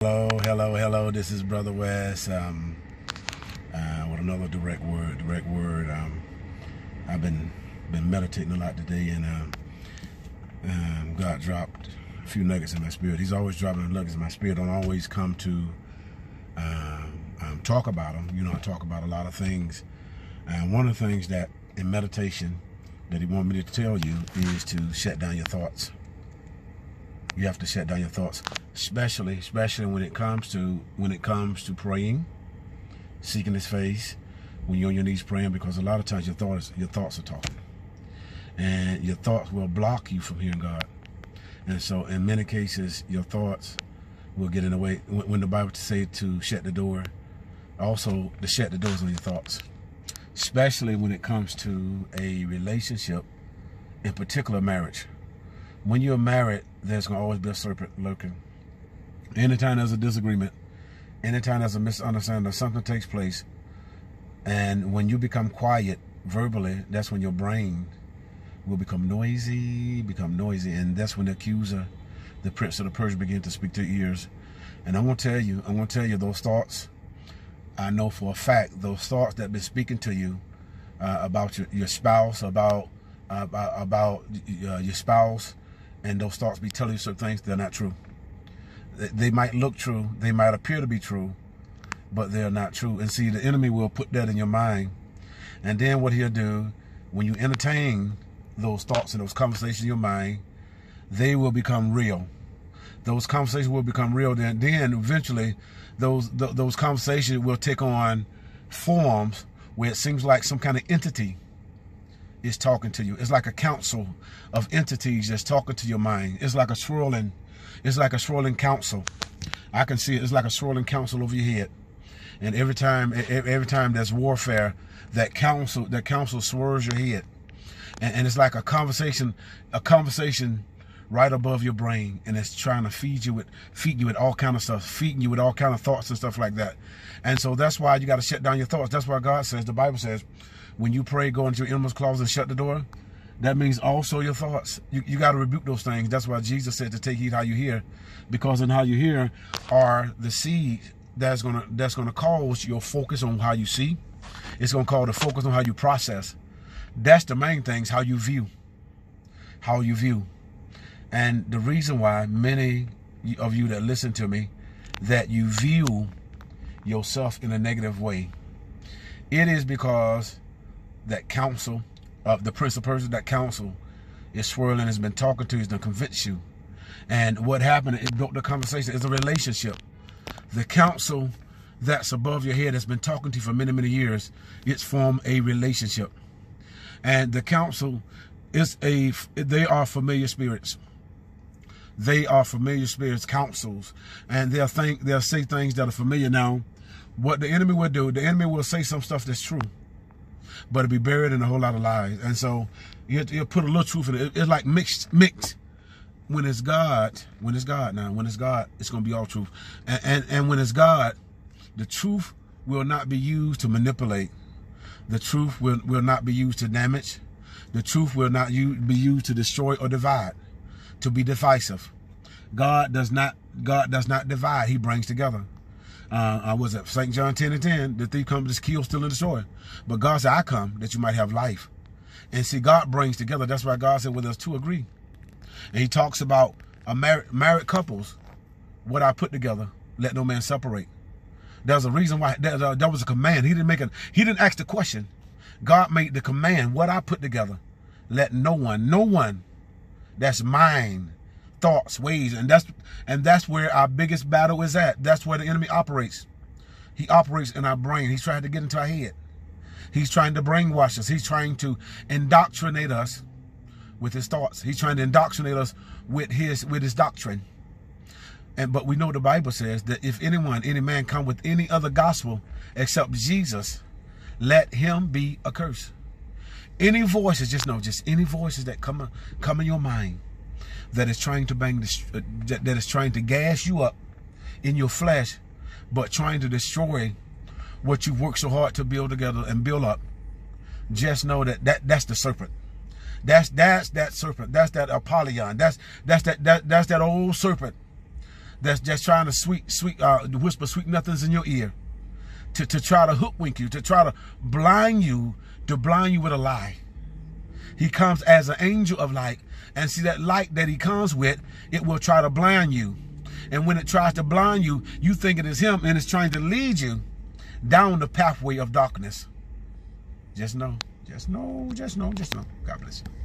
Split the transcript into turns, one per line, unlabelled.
Hello. This is Brother West with another direct word. I've been meditating a lot today, and God dropped a few nuggets in my spirit. He's always dropping nuggets in my spirit. I don't always come to talk about them. You know, I talk about a lot of things. And one of the things that in meditation that he wanted me to tell you is to shut down your thoughts. You have to shut down your thoughts, especially when it comes to praying, seeking His face, when you're on your knees praying, because a lot of times your thoughts are talking, and your thoughts will block you from hearing God. And so, in many cases, your thoughts will get in the way. When the Bible says to shut the door, also to shut the doors on your thoughts, especially when it comes to a relationship, in particular marriage. When you're married, there's going to always be a serpent lurking. Anytime there's a disagreement, anytime there's a misunderstanding or something takes place, and when you become quiet verbally, that's when your brain will become noisy, and that's when the accuser, the prince of the Persia, begin to speak to your ears. And I'm going to tell you those thoughts. I know for a fact those thoughts that have been speaking to you about your spouse, about your spouse, and those thoughts be telling you certain things, they're not true. They might look true, they might appear to be true, but they're not true. And see, the enemy will put that in your mind. And then what he'll do, when you entertain those thoughts and those conversations in your mind, they will become real. Those conversations will become real. Then eventually, those conversations will take on forms where it seems like some kind of entity is talking to you. It's like a council of entities that's talking to your mind. It's like a swirling council. I can see it. It's like a swirling council over your head. And every time there's warfare, that council swirls your head. And it's like a conversation right above your brain, and it's trying to feed you with all kind of stuff, feeding you with all kind of thoughts and stuff like that. And so that's why you got to shut down your thoughts. That's why God says, the Bible says, when you pray, go into your innermost closet and shut the door. That means also your thoughts. You got to rebuke those things. That's why Jesus said to take heed how you hear, because in how you hear are the seed that's gonna cause your focus on how you see. It's gonna cause the focus on how you process. That's the main things, how you view. And the reason why many of you that listen to me, that you view yourself in a negative way, it is because that counsel of the prince of Persia, that counsel is swirling, has been talking to you, is going to convince you. And what happened, it built the conversation. It's a relationship. The counsel that's above your head has been talking to you for many, many years. It's formed a relationship. And the counsel is they are familiar spirits. They are familiar spirits, counsels. And they'll say things that are familiar. Now, what the enemy will do, the enemy will say some stuff that's true, but it'll be buried in a whole lot of lies. And so you put a little truth in it. It's like mixed. When it's God, it's going to be all truth. And when it's God, the truth will not be used to manipulate. The truth will not be used to damage. The truth will not be used to destroy or divide, to be divisive. God does not divide. He brings together. Was it St. John 10:10? The thief comes to kill, steal, and destroy. But God said, I come that you might have life. And see, God brings together. That's why God said, well, there's two agree. And He talks about married couples. What I put together, let no man separate. There's a reason why. That was a command. He didn't ask the question. God made the command. What I put together, let no one. That's mine. Thoughts, ways, and that's where our biggest battle is at. That's where the enemy operates. He operates in our brain. He's trying to get into our head. He's trying to brainwash us. He's trying to indoctrinate us with his thoughts. He's trying to indoctrinate us with his doctrine. But we know the Bible says that if any man come with any other gospel except Jesus, let him be accursed. Any voices, just any voices that come in your mind, that is trying to that is trying to gas you up in your flesh, but trying to destroy what you worked so hard to build together and build up. Just know that's the serpent. That's that serpent. That's that Apollyon. That's that old serpent that's just trying to whisper sweet nothings in your ear, to try to hoodwink you, to try to blind you with a lie. He comes as an angel of light, and see that light that he comes with, it will try to blind you. And when it tries to blind you, you think it is him, and it's trying to lead you down the pathway of darkness. Just know, just know, just know, just know. God bless you.